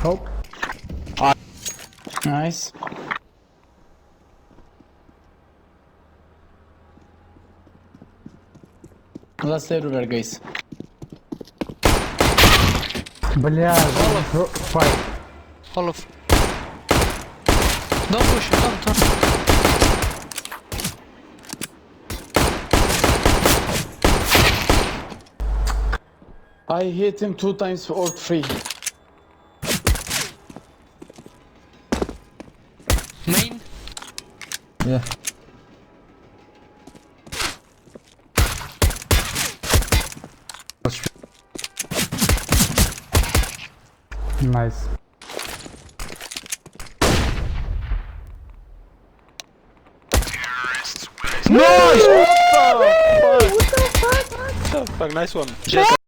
Hope. Nice. Last everywhere, guys. Бля, файт. All of. Don't push it, don't. I hit him 2 times or 3. Main. Yeah. Nice. Nice! What the fuck? What the fuck? Nice one.